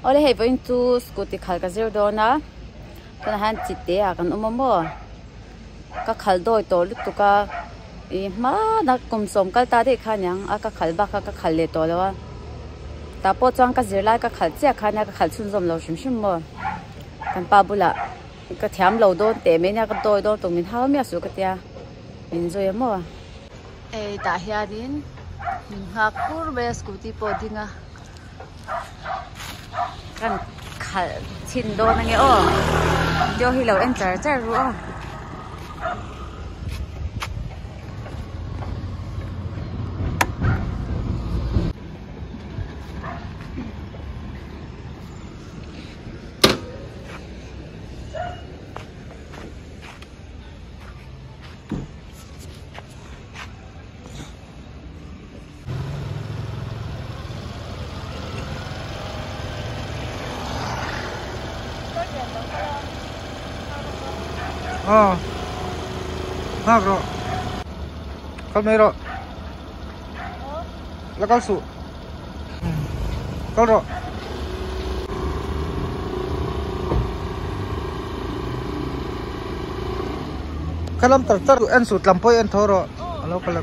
ole hei voin tu scooty khal ka zir do na kan han chitte a kan umomo ka khal doi to lu tu ka i ma na kum som kal ta de khanyang a ka khal ba ka khal le to lo ta po chang ka zir lai ka khal che khanya ka khal chun zom lo shim shim mo kan pa bula ka thiam lo do te me nya ka doi do tu min haw mi su ka tia min zoi mo e ta hia din ha kur be scooty po dinga kan khal chin do na nge o jo hi lo en char ru o hak ro kal me ro la kal su kal ro kalam tar en su tlampoi en thoro alo kala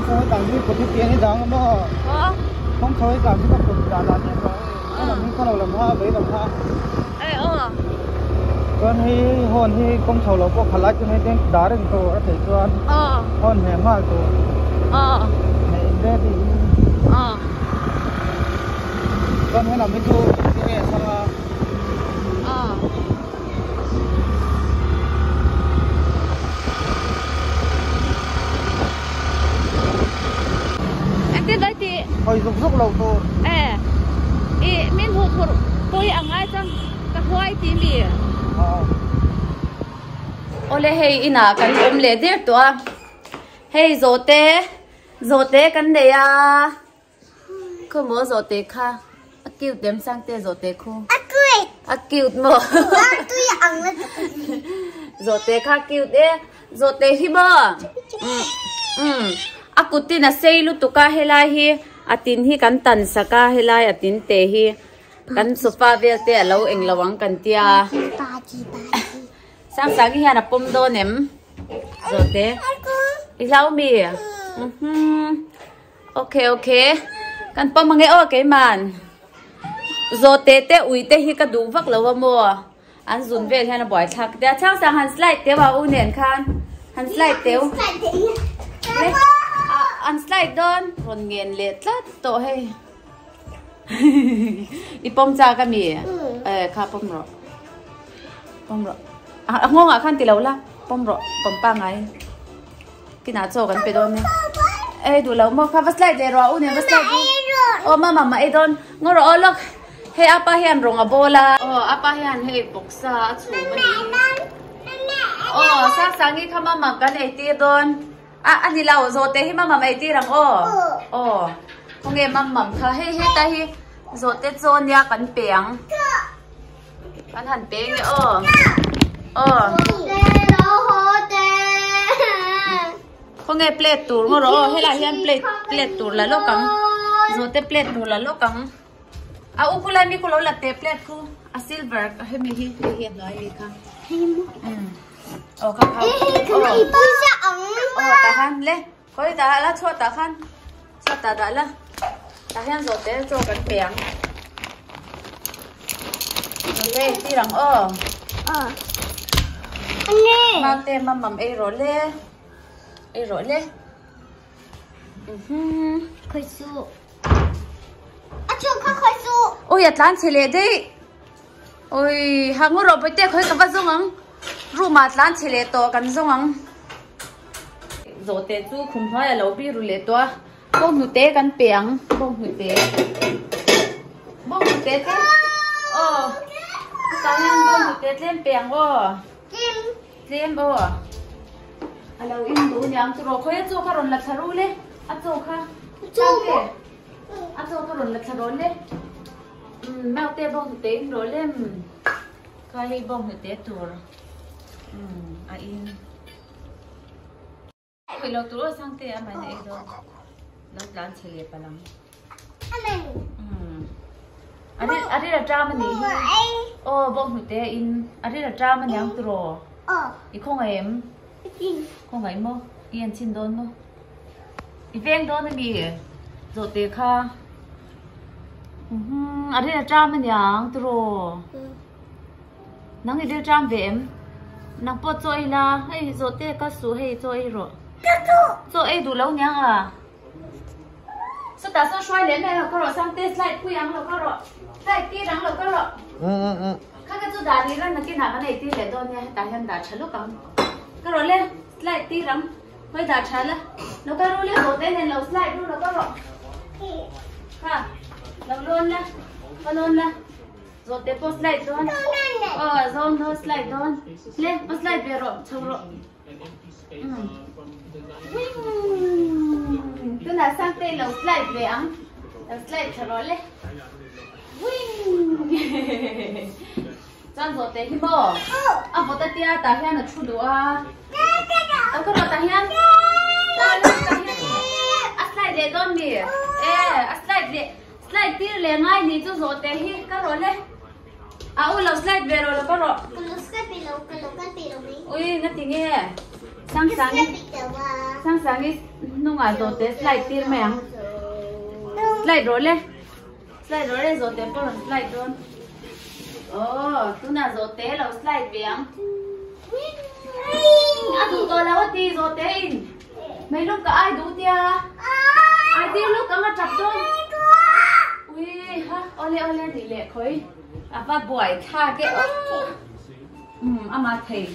không tặng đi cột tiền đi đáng mà không thôi tặng đi cột trả lại đi rồi cái là mình không làm hoa với làm hoa còn hi hòn hi không thầu lộc có khá là cho nên đến đá đến tổ ở thể cho hòn mềm mại tổ này đây thì còn hay làm mấy chú cái này xong hồi rục lâu tô min hụt tôi ăn ai chăng các hoài tí mì ole hey ina kan le der to hey zote kan de ya ko mo zote kha akil dem sang te zote khu akil mo tu ăn le zote kha kil de zote hi ba akutin na seilu tuka helai hi atin hi kan tan saka helai atin te hi kan sofa vel te alo englawang kan tia sang sang hi na pom do nem zote ilau mi okay kan pom mangai o ke man zote te uite hi ka du vak lawa mo an zun vel hena boy thak te chang sang han slide te wa u nen khan han slide te an slide don ron ngen le tlat to he ipom cha ka mi kha pom ro ngong a khan ti lo la pom ro pom pa ngai kina cho kan pe don ne du lo mo kha slide de ro u ne slide o mama e don ngoro olok Hey apa hian rong a bola. Oh apa hian hey boksa chu mani. Oh sang hi khama mam kan ei ti don. Ani lau zo te hi mam ei ti rang oh. Không nghe mam kha hey ta hi zo te zon ya kan peang. Kan han peang ni Không nghe plate tour ngô rồi hay là hian plate tour là lúc cắn rồi te plate tour là lúc cắn ukula mi kulo là te plate ku silver hay mi hi hian nói đi khang khang ta han le khoi ta la chua ta khan chua ta da la ta hian rồi te cho kan peang okay ti rang mang te mam e rồi le rồi lên khơi su chú khơi su ôi ya tlan chile đấy ôi hàng ngô rồi bây giờ khơi cái gì ngang ru mà tlan chile to cái gì ngang rồi te chú khum hoa lâu bi ru le to bông nụ té cái peang bông nụ té thế sao nên bông nụ té lên peang lên alo in du nyang tro khoya cho ka ron la tharu le a cho kha ka ron la tharu le mau te bong te ro le kai bong te tur a in khoi lo tu sang te a mai nei do la plan chele palang ari la drama ni bong te in ari la drama nyang tro I không em không phải mơ yên xin đón mơ đi ven đón đi rồi tiền kha ở đây là tram mình nhang rồi nắng đi tram về em nắng bớt rồi là hay rồi tiền cá sấu hay rồi rồi đủ lâu nhang sao ta sao xoay lên này là có rồi sang tết slide quy ăn là có rồi slide kia đắng là có rồi cái chỗ đá đi ra là cái nào cái này tí lệ đón nha ta hiện đã chả lúc cắm cái rồi lên slide tí rắm hơi đã chả là nó cái rồi lên rồi tên này là slide luôn nó có rồi ha lâu luôn nè có luôn nè rồi tiếp post slide đón rồi thôi slide đón lên post slide về rồi chồng rồi tức là sang tên là slide về ăn là slide chả rồi lên Jangan zote himo. Apa tadi ya tahian nak chudu Aku nak tahian. Aslide le don ni. Slide tir le ngai ni tu zote hi karo le. Ulo slide vero lo karo. Kalau kan pero ni. Ui ngati nge. Sang ni nunga zote slide tir meang. Slide ro le. Slide rồi đấy rồi té bỏ slide luôn. Tu nào rồi té là slide viếng. Tụi tôi là gì rồi té in. Mấy lúc cả ai đủ tia? Ai tia lúc cả ngắt chặt thôi. Ui ha, ole đi lẹ khối. Và buổi tha cái mà thầy.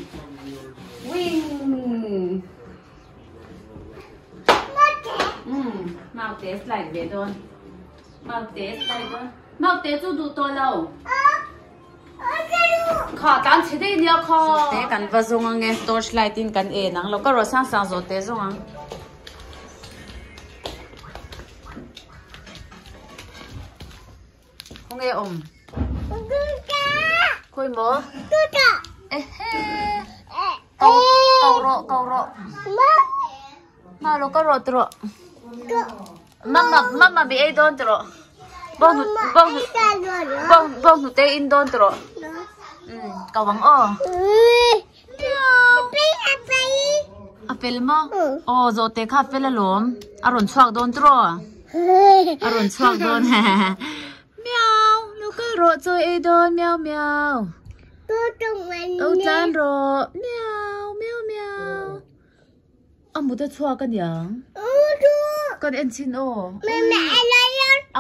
Wing. Mau té slide về luôn. Mau té slide luôn. Mau té chú đủ to lâu. Khá tán chế đây nha khá. Té cần vào dùng nghe torchlight in cần nắng lâu có rồi sang rồi té dùng ăn. Không nghe Khôi mơ. Cầu rộ. Mau lâu có rồi rồi. Mama bị ai đón rồi. Bông tụi in đón rồi. Cầu vắng apel mà. Rồi tê khá apel là lốm. Aron choạc đón rồi. Aron choạc đón. Meow, lúc có rồi rồi ai đón meow. Tan rồi. Meow. Một đứa choạc cái nhàng. Con ăn chín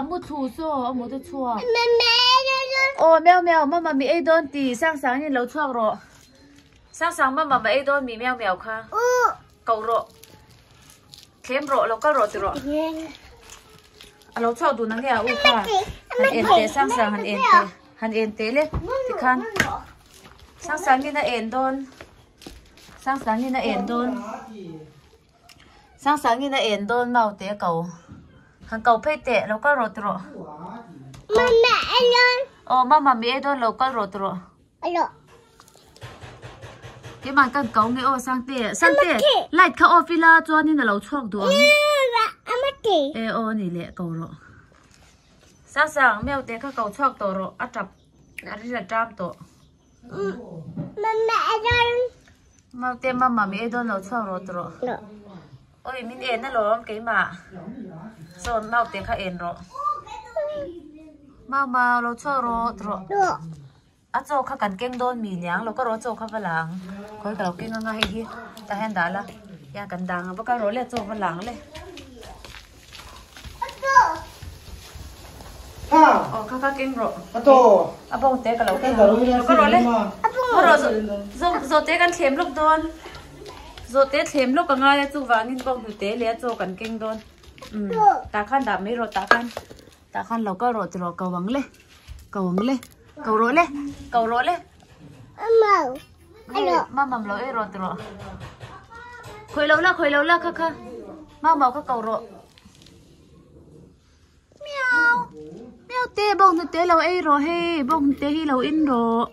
một thủ số, một thủ. Mèo, mama mi ai đón tí sáng như lâu chuộc rồi. Sáng mama mi ai đón mi mèo kha. Cầu rồi. Thêm rồi, lâu có rồi rồi. Lâu chuộc đủ năng nghe kha. han en te sang han en te le ti khan sang ni na en don sang ni na en don mau te cầu han cầu phê te lo ka ro tro mama alon mama mi don lo ka ro tro alo cái màn cần cấu nghe ô sang tệ lại khá ô phi la cho nên là lâu chuộc được ê ô này lệ cầu rồi sang mèo tệ khá cầu chuộc tổ rồi ăn chập ăn rất trăm tổ mèo tệ mama mi don lâu chuộc rồi ôi mình ên nó lắm cái mà rồi mèo tệ khá ên rồi mama lâu chuộc rồi cho khá cần keng don mì nhang lo có rồi cho khá vào làng coi cái lo keng ngay hi ta hen đá la ya cần đàng bao cái rồi lên cho vào làng lên khá keng rồi bông té cái lo keng lo có rồi lên rồi té cần thêm lúc don rồi té thêm lúc cái ngay cho vào nên bông từ té lấy cho cần keng don ta khăn đá mấy rồi ta khăn lo có rồi cầu vắng lên cầu rồi lên mama lo e rồi khơi lâu la kha mama có cầu rồi mèo tê bông tê lâu e rồi he bông tê hi lâu in rồi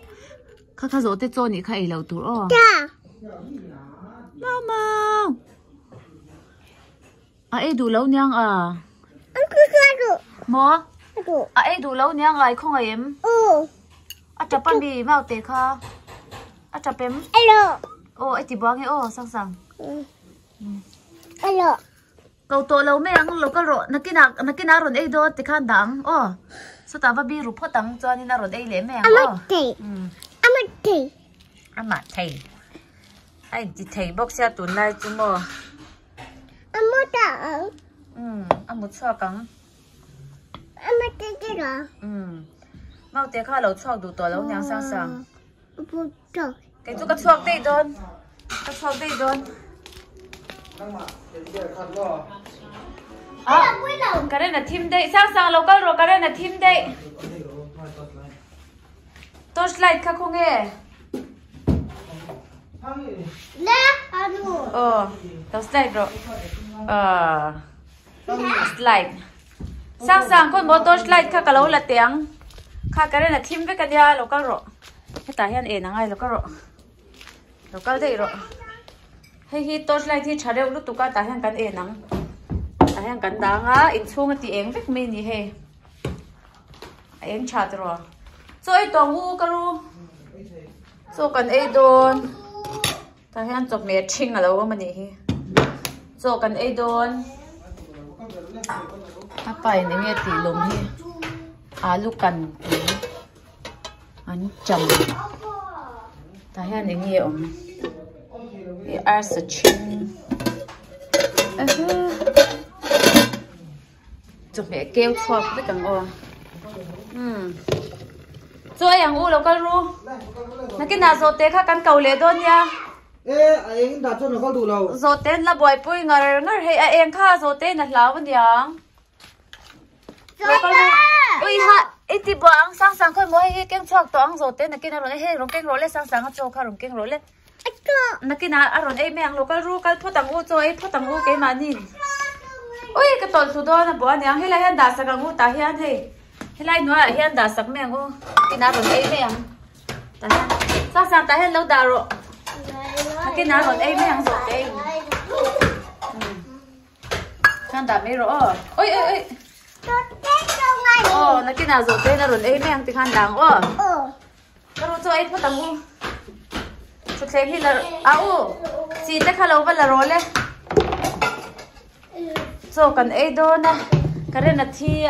kha rồi tê cho nhỉ kha e lâu tu ô mama e đủ lâu nhang mò e đủ lâu nhang ai không em chập pan bì mau tê kha chập em ai chỉ buông nghe sang cầu tổ lâu mấy anh lâu cái rồi nó cái nào rồi ấy đó thì khăn đắng sao ta vào bì rụp phật đắng cho nên nào rồi đây lấy mấy anh mà thầy anh chỉ thầy bóc xe tuần này chứ mà anh muốn sao cắn mau té khá lâu chuộc đủ tuổi lâu nhang sang cái chú cắt chuộc đây đôn cái này là thím đây sang lâu cái rồi cái này là thím đây torchlight khá không nghe torchlight rồi slide sang con motor slide khá cả lâu là tiếng khá cái này là thím với cái dia lâu cái rồi cái tài hiện ế ngay lâu cái rồi lâu cái đây rồi hay torch light thì chả đều lúc tụi cái tài hiện cái ế nắng tài hiện cái đá ngã in xuống thì em biết mình gì he em chả rồi rồi toàn u cái rồi rồi cái ế đồn tài hiện chụp mẹ chinh ở đâu mà nhỉ rồi cái ế đồn apa ini nghe tí lồng hi alu cần anh chầm ta hay này nghe ông the arsenal chụp mẹ kêu choạc với càng rồi anh u đâu có ru nó cái nào rồi té khác căn cầu lệ đôn nha anh đã cho nó có đủ lâu rồi té là bồi bui ngờ hay anh kha rồi té là lão bên giang ui ha ít thì bang sang khơi mỗi cái keng choạc toang rồi té là cái nào rồi hay rồi keng rồi lên sang cho kha rồi keng rồi lên nó cái nào rồi em mang local ru cái phốt tang u cho ấy phốt tang u cái mà nhìn ui cái tol su đó là bữa nay hay là hiện đã sắc ngu ta hiện hay lại nói hiện đã sắc mang u cái nào rồi em mang sang ta hiện lâu đã rồi cái nào rồi em mang rồi em hiện đã mấy rồi ôi nó cái nào rồi tên là rồi em mang thì khăn đắng nó rồi cho em phốt tang u thực tế thì là chị ta khá lâu vẫn là rồi lên rồi cần ấy đó nè cái này là thì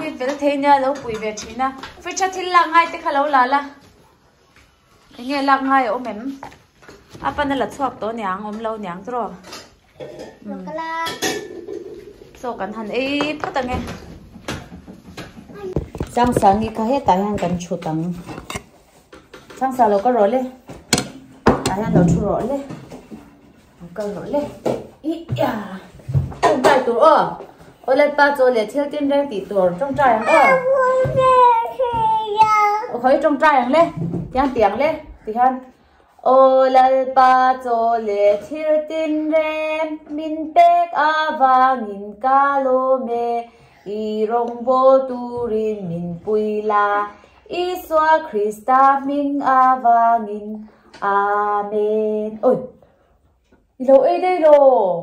thì về thế nha lâu quỷ về chị nè phải chắc thì là ngay thì khá lâu là cái nghe là ngay em apa này là chuộc đó nhang lâu nhang rồi rồi cần hành ấy phát tăng nghe sang đi cái hết tài hàng cần chụp tăng sang lâu có rồi lên anh ăn đồ chua rồi lên cơm rồi lên ít à không phải tụi ô lên ba chỗ lệ theo tiên đang tỉ tuổi trong trai hàng khói trong trai hàng lên tiếng lên thì han ô lên ba chỗ lệ theo tiên đang min bек avang in kalome i rong bo turin min puila Iswa Christa min avang in amen ôi lâu ấy đây rồi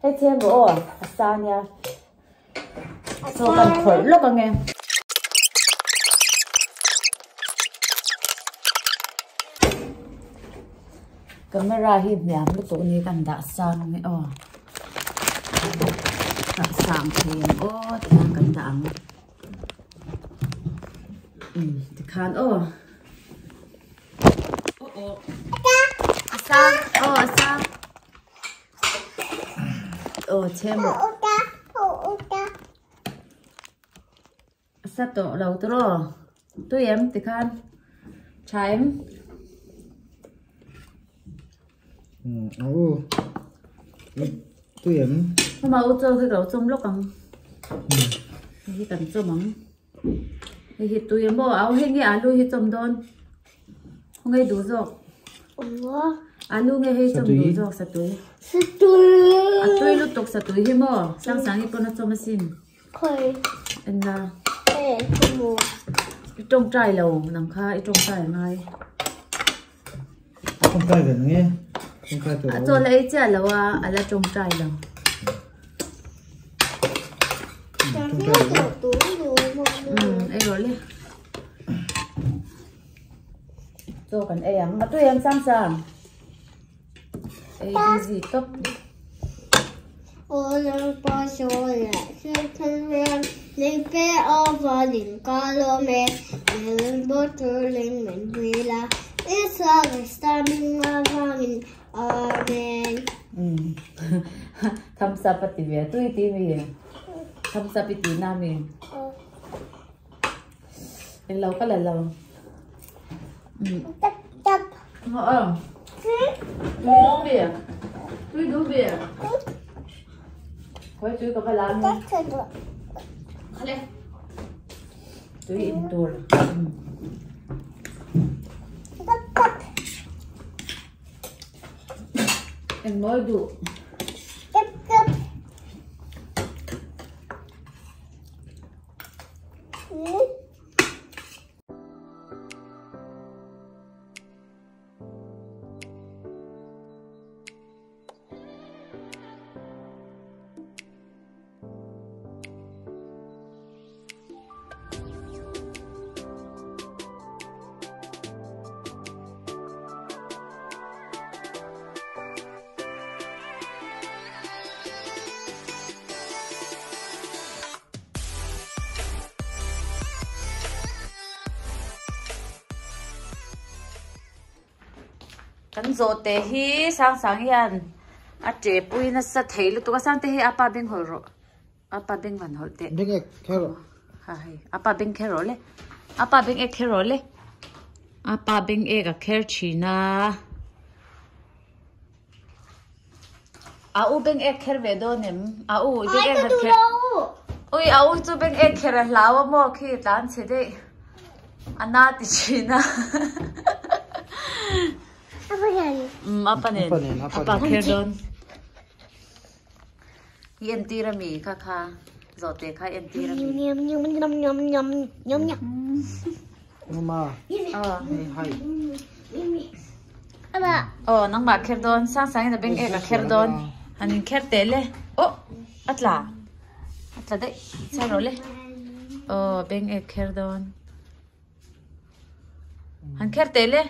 hết xem bộ à sao nha sao cần khởi lúc anh em camera hiệp nhảm lúc tụi này cần đã sang này đã sang thêm thì cần đảm thì khán sang sang xem bộ sắp tổ đầu rồi tôi em thì khăn trái em tôi em mà ô tô cái đầu trong lúc bằng thì cần cho mắm thì tôi em bỏ áo hình cái alo thì trong đòn không nghe đủ rồi alo nghe hay trong đủ rồi sao tôi tôi lúc tục sao tôi hi mò sáng sáng đi con nó cho mà xin anh là trong trai lầu nằm khai trong trai ngay không trai về nghe cho lấy chả là là trong trai lầu ấy rồi đi cho cần em mà tôi em sang sàng ấy gì tốt Olapa sola, Satan Ling pe over Ling Kalome, Ling Botuling and Villa. It's all standing around. Amen. Tham sa pati về tôi tí mi tham sa pati na mi em lâu cái là lâu họ tôi đủ bia khói tôi có phải làm khale tôi im tôi em mới đủ kan zo te hi sang sang hian a tre pui na sa theilu tu ka sang te hi apa beng hol ro apa beng van hol te beng ek khero ha hai apa beng khero le apa beng ek khero le apa beng ek a kher china a u beng ek kher ve do nem a u beng ek kher oi a u chu beng ek kher lawa mo khi tan che de ana ti china apa kerdon yen tirami kha zote kha yen tirami nyam mama hai aba nang ba kerdon sang na beng ek kerdon hanin kertele atla dai sarole beng ek kerdon han kertele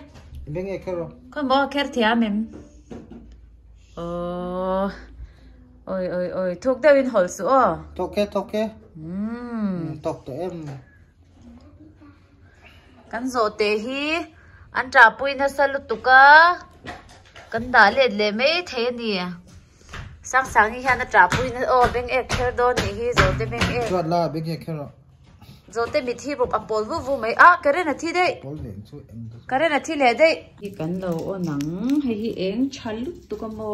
beng ek khero con bò kẹt thìa mềm ôi thuốc đeo in hồi sữatok ke tok to em kan zo te hi an tra pui na salu tuka kan da le me the ni sang hi han na tra pui na beng ek kher don ni hi zo te beng ek chot la beng ek khero zo te mi thi bu apol vu mai kare na thi dei kare na thi le dei hi kan lo o nang hi eng chalu tu ka mo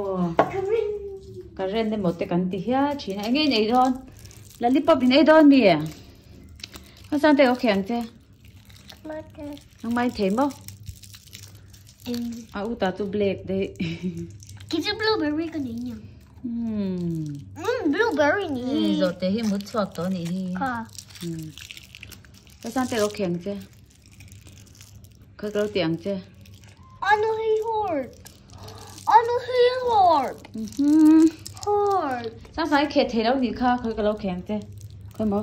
cái ren đây một cái cắn tỉ ha chỉ này nghe này thôi là lip pop này thôi mì nó sang đây có khéng thế không may thế không à u ta tu black đấy cái gì blueberry cái gì nhỉ blueberry nhỉ rồi thế hi muốn chọn đó nhỉ cái sang đây có khéng thế cái câu tiếng thế anh hi hard sáng sáng khét thế đâu nhỉ kha cái câu khéng thế cái mà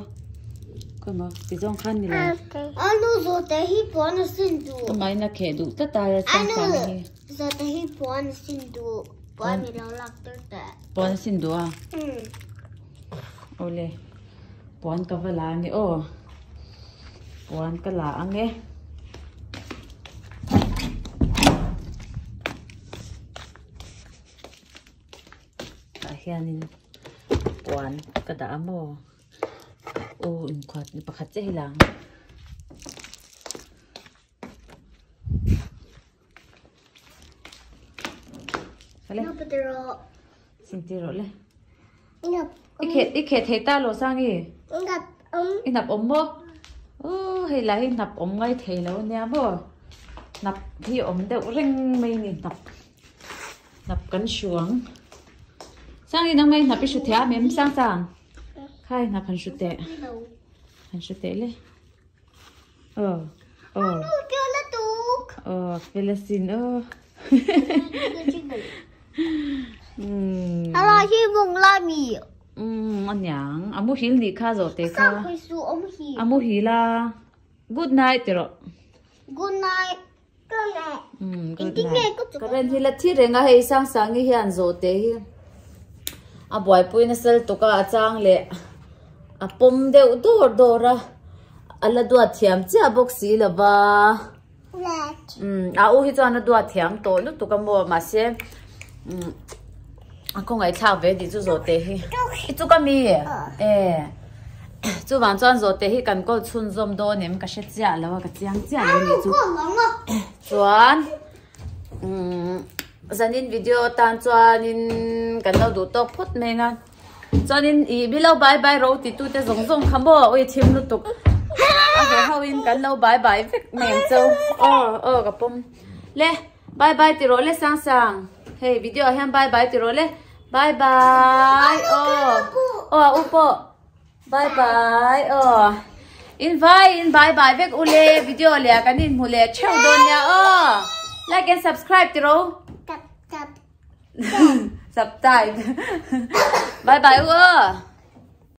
bị dòng khăn đi là anh rồi thế hi bọn xin du cái máy nó khét đủ tất ta là sáng sáng hi rồi thế hi bọn xin du bọn mình đâu lạc tới thế bọn xin du à ole bọn cái vợ là nghe ô bọn cái là nghe hianin puan kada mo o in khat ni pakhat che hilang ale no pero sintiro le no ikhe theta lo sangi inap mo o hei la hi nap ngai thelo nya bo nap hi de reng mai ni nap kan shuang sang đi năm nay nạp cái sụt thẻ mềm sang khai nạp hành sụt tệ lên Palestine Hello hi mong la mi anh nhang amu hil đi kha rồi tệ kha amu hila good night rồi good night good night cái này thì là thi rồi ngay hay sang như hiện rồi tệ à boy pui na sel to ka achang le a pom deu dora ala dua thiam cha boxi la ba a u hi chuan a dua thiam to lu to ka mo ma se a ko ngai tha ve di chu zo te hi i chu ka mi chu wan chuan zo te hi kan ko chhun zom do nem ka she cha lo ka chiang cha lo ni chu chuan zanin video tan chuanin kan lo du tok phut me nga chuanin I bilo bye bye ro ti tu te zong zong kham bo oi thim lu tuk a he hawin kan lo bye bye vek mem cho ka pom le bye bye ti ro le sang hey video hem bye bye ti ro le bye bye upo bye bye in bye bye vek ule video le kanin mule cheu don ya like and subscribe ti ro subscribe bye bye